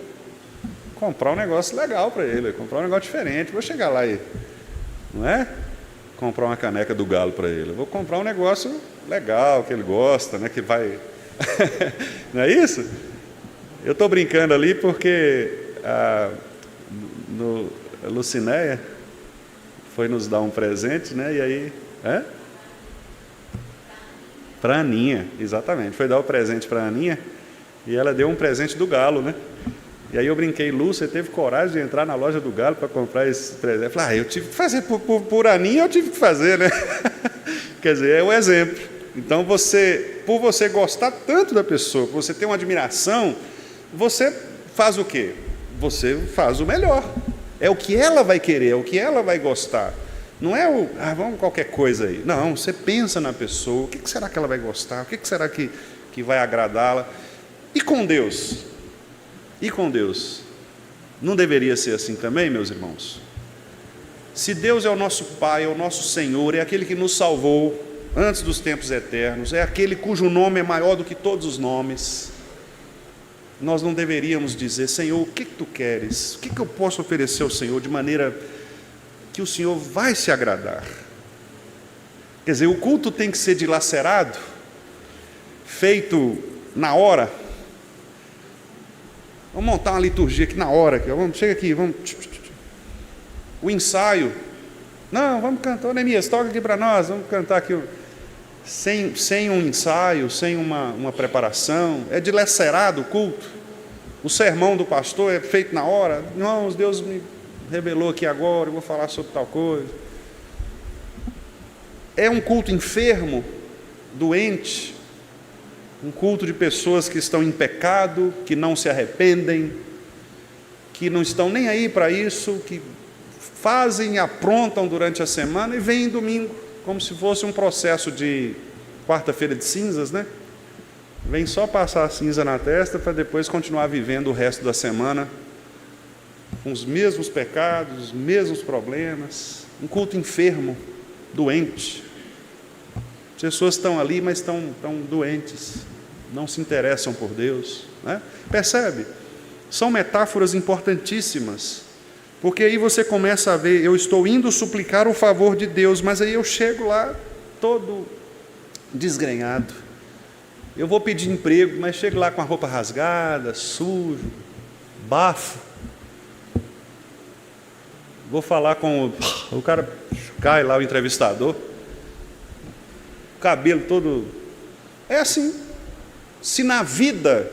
comprar um negócio legal para ele, comprar um negócio diferente, vou chegar lá e, não é? Comprar uma caneca do Galo para ele, eu vou comprar um negócio legal, que ele gosta, né, que vai... Não é isso? Eu estou brincando ali porque a Lucinéia foi nos dar um presente, né, e aí... Para a Aninha, exatamente. Foi dar o presente para a Aninha e ela deu um presente do Galo, né? E aí eu brinquei, Lu, você teve coragem de entrar na loja do Galo para comprar esse presente? Eu falei, eu tive que fazer por Aninha, eu tive que fazer, né? Quer dizer, é o exemplo. Então, por você gostar tanto da pessoa, por você ter uma admiração, você faz o quê? Você faz o melhor. É o que ela vai querer, é o que ela vai gostar. Não é vamos qualquer coisa aí. Não, você pensa na pessoa, o que será que ela vai gostar? O que será que vai agradá-la? E com Deus? E com Deus? Não deveria ser assim também, meus irmãos? Se Deus é o nosso Pai, é o nosso Senhor, é aquele que nos salvou antes dos tempos eternos, é aquele cujo nome é maior do que todos os nomes, nós não deveríamos dizer, Senhor, o que tu queres? O que eu posso oferecer ao Senhor de maneira que o Senhor vai se agradar? Quer dizer, o culto tem que ser dilacerado, feito na hora. Vamos montar uma liturgia aqui na hora, chega aqui, vamos. O ensaio, não, vamos cantar, Neemias, toca aqui para nós, vamos cantar aqui, sem um ensaio, sem uma preparação, é dilacerado o culto. O sermão do pastor é feito na hora, irmãos, Deus me revelou aqui agora, eu vou falar sobre tal coisa. É um culto enfermo, doente, um culto de pessoas que estão em pecado, que não se arrependem, que não estão nem aí para isso, que fazem e aprontam durante a semana e vêm domingo, como se fosse um processo de quarta-feira de cinzas, né? Vem só passar a cinza na testa para depois continuar vivendo o resto da semana com os mesmos pecados, os mesmos problemas, um culto enfermo, doente. As pessoas estão ali, mas estão doentes, não se interessam por Deus, né? Percebe? São metáforas importantíssimas, porque aí você começa a ver, eu estou indo suplicar o favor de Deus, mas aí eu chego lá todo desgrenhado. Eu vou pedir emprego, mas chego lá com a roupa rasgada, sujo, bafo. Vou falar com o cara, cai lá o entrevistador, cabelo todo... É assim. Se na vida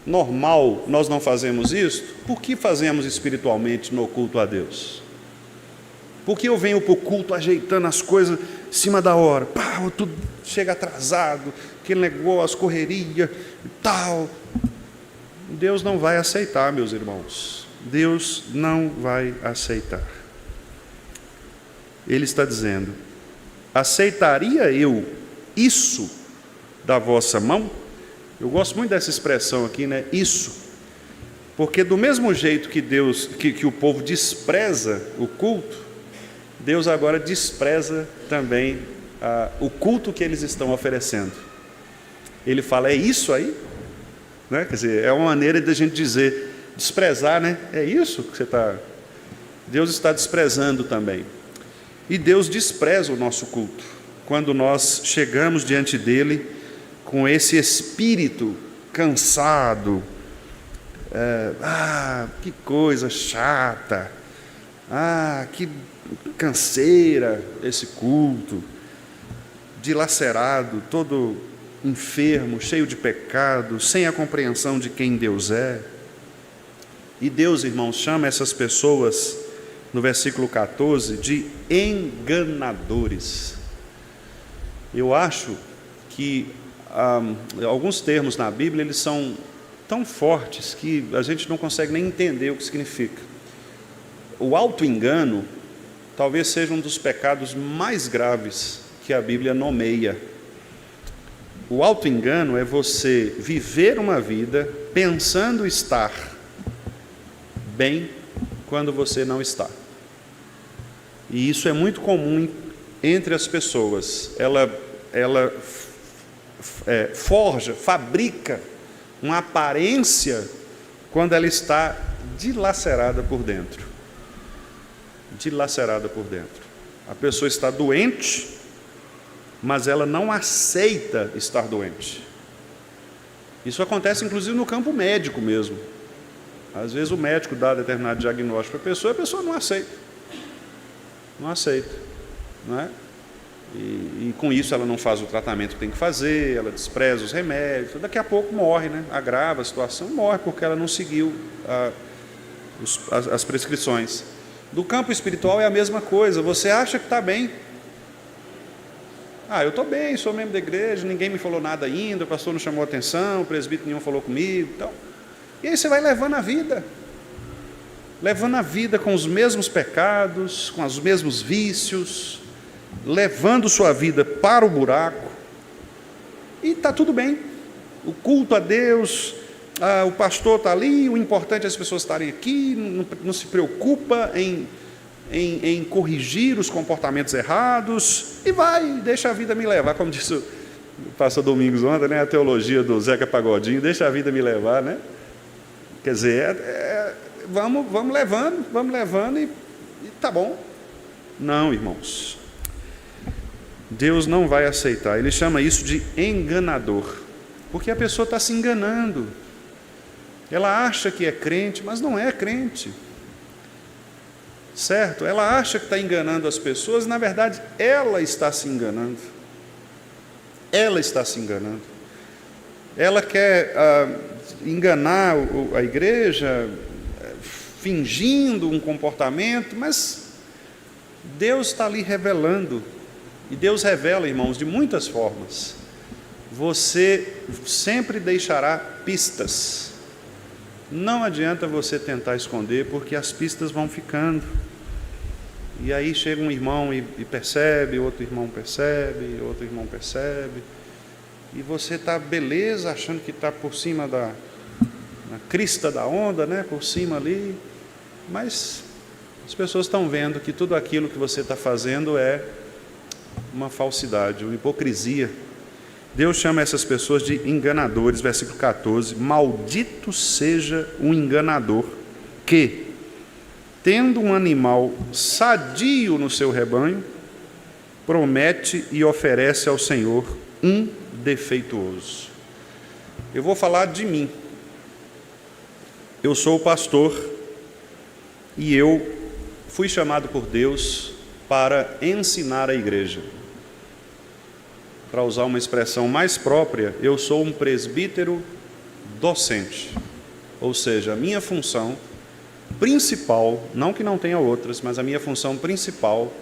normal nós não fazemos isso, por que fazemos espiritualmente no culto a Deus? Por que eu venho para o culto ajeitando as coisas em cima da hora? Pá, tudo chega atrasado, aquele negócio, correria e tal. Deus não vai aceitar, meus irmãos. Deus não vai aceitar. Ele está dizendo: aceitaria eu isso da vossa mão? Eu gosto muito dessa expressão aqui, né? Isso. Porque do mesmo jeito que que o povo despreza o culto, Deus agora despreza também o culto que eles estão oferecendo. Ele fala: é isso aí? Né? Quer dizer, é uma maneira de a gente dizer, desprezar, né? É isso que você está... Deus está desprezando também. E Deus despreza o nosso culto, quando nós chegamos diante dele com esse espírito cansado. Que coisa chata, que canseira esse culto, dilacerado, todo enfermo, cheio de pecado, sem a compreensão de quem Deus é. E Deus, irmãos, chama essas pessoas, no versículo 14, de enganadores. Eu acho que alguns termos na Bíblia, eles são tão fortes que a gente não consegue nem entender o que significa. O auto-engano talvez seja um dos pecados mais graves que a Bíblia nomeia. O auto-engano é você viver uma vida pensando estar bem quando você não está. E isso é muito comum entre as pessoas. Ela fabrica uma aparência quando ela está dilacerada por dentro. Dilacerada por dentro. A pessoa está doente, mas ela não aceita estar doente. Isso acontece inclusive no campo médico mesmo. Às vezes o médico dá determinado diagnóstico para a pessoa não aceita. Não aceita, não é? E com isso ela não faz o tratamento que tem que fazer, ela despreza os remédios, daqui a pouco morre, né? Agrava a situação, morre porque ela não seguiu as prescrições. Do campo espiritual é a mesma coisa, você acha que está bem. Eu estou bem, sou membro da igreja, ninguém me falou nada ainda, o pastor não chamou atenção, o presbítero nenhum falou comigo, então. E aí você vai levando a vida com os mesmos pecados, com os mesmos vícios, levando sua vida para o buraco, e está tudo bem. O culto a Deus, o pastor está ali, o importante é as pessoas estarem aqui, não se preocupa em corrigir os comportamentos errados, e deixa a vida me levar, como disse o pastor Domingos ontem, né? A teologia do Zeca Pagodinho, deixa a vida me levar, né? Quer dizer, vamos levando e tá bom. Não, irmãos, Deus não vai aceitar. Ele chama isso de enganador, porque a pessoa está se enganando. Ela acha que é crente, mas não é crente, certo? Ela acha que está enganando as pessoas, na verdade ela está se enganando. Ela está se enganando. Ela quer enganar a igreja, fingindo um comportamento, mas Deus está ali revelando. E Deus revela, irmãos, de muitas formas. Você sempre deixará pistas. Não adianta você tentar esconder, porque as pistas vão ficando. E aí chega um irmão e percebe, outro irmão percebe, outro irmão percebe. E você está, beleza, achando que está por cima na crista da onda, né? Por cima ali. Mas as pessoas estão vendo que tudo aquilo que você está fazendo é uma falsidade, uma hipocrisia. Deus chama essas pessoas de enganadores, versículo 14: maldito seja o enganador que, tendo um animal sadio no seu rebanho, promete e oferece ao Senhor um defeituoso. Eu vou falar de mim. Eu sou o pastor e eu fui chamado por Deus para ensinar a igreja. Para usar uma expressão mais própria, eu sou um presbítero docente. Ou seja, a minha função principal, não que não tenha outras, mas a minha função principal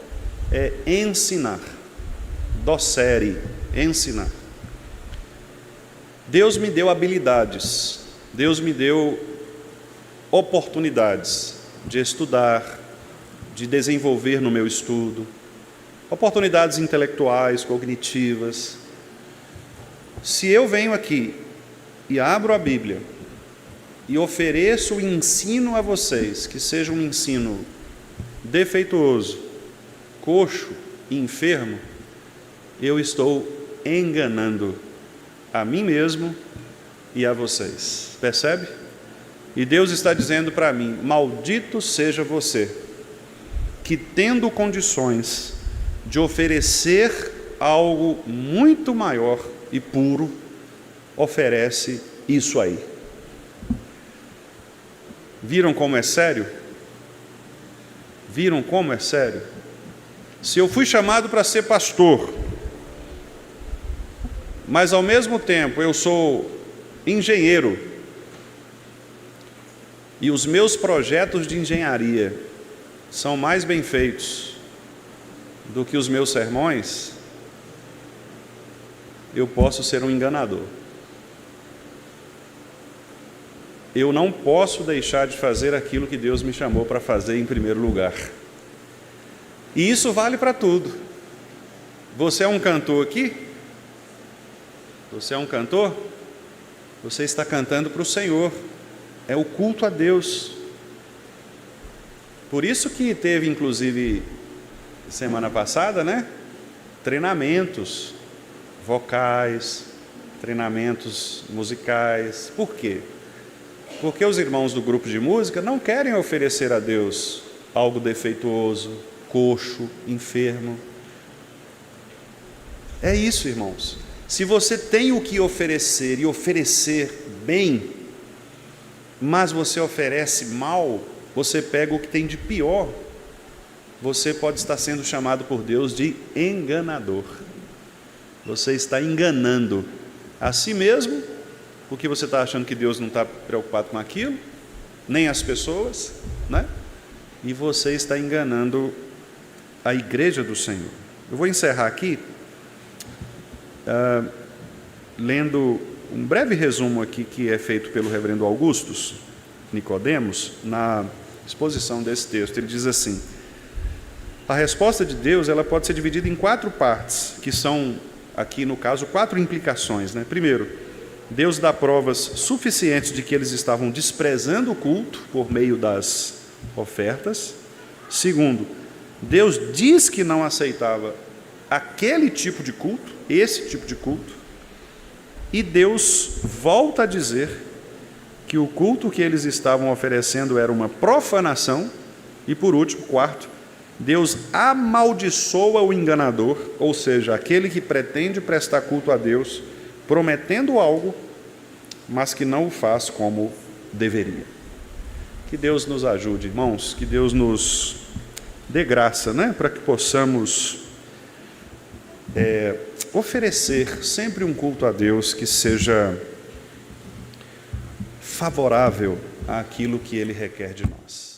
é ensinar. Docere, ensinar. Deus me deu habilidades, Deus me deu oportunidades de estudar, de desenvolver no meu estudo, oportunidades intelectuais, cognitivas. Se eu venho aqui e abro a Bíblia e ofereço o ensino a vocês, que seja um ensino defeituoso, coxo, enfermo, eu estou enganando a mim mesmo e a vocês. Percebe? E Deus está dizendo para mim: maldito seja você, que tendo condições de oferecer algo muito maior e puro, oferece isso aí. Viram como é sério? Viram como é sério? Se eu fui chamado para ser pastor, mas ao mesmo tempo eu sou engenheiro, e os meus projetos de engenharia são mais bem feitos do que os meus sermões, eu posso ser um enganador. Eu não posso deixar de fazer aquilo que Deus me chamou para fazer em primeiro lugar. E isso vale para tudo. Você é um cantor aqui? Você é um cantor? Você está cantando para o Senhor. É o culto a Deus. Por isso que teve, inclusive, semana passada, né? Treinamentos vocais, treinamentos musicais. Por quê? Porque os irmãos do grupo de música não querem oferecer a Deus algo defeituoso, coxo, enfermo. É isso, irmãos. Se você tem o que oferecer e oferecer bem, mas você oferece mal, você pega o que tem de pior, você pode estar sendo chamado por Deus de enganador. Você está enganando a si mesmo, porque você está achando que Deus não está preocupado com aquilo, nem as pessoas, né? E você está enganando a igreja do Senhor. Eu vou encerrar aqui lendo um breve resumo aqui que é feito pelo reverendo Augustus Nicodemos na exposição desse texto. Ele diz assim: a resposta de Deus, ela pode ser dividida em 4 partes, que são aqui no caso 4 implicações, né? Primeiro, Deus dá provas suficientes de que eles estavam desprezando o culto por meio das ofertas. Segundo, Deus diz que não aceitava aquele tipo de culto, esse tipo de culto, e Deus volta a dizer que o culto que eles estavam oferecendo era uma profanação. E por último, quarto, Deus amaldiçoa o enganador, ou seja, aquele que pretende prestar culto a Deus, prometendo algo, mas que não o faz como deveria. Que Deus nos ajude, irmãos, que Deus nos dê graça, né, para que possamos oferecer sempre um culto a Deus que seja favorável àquilo que Ele requer de nós.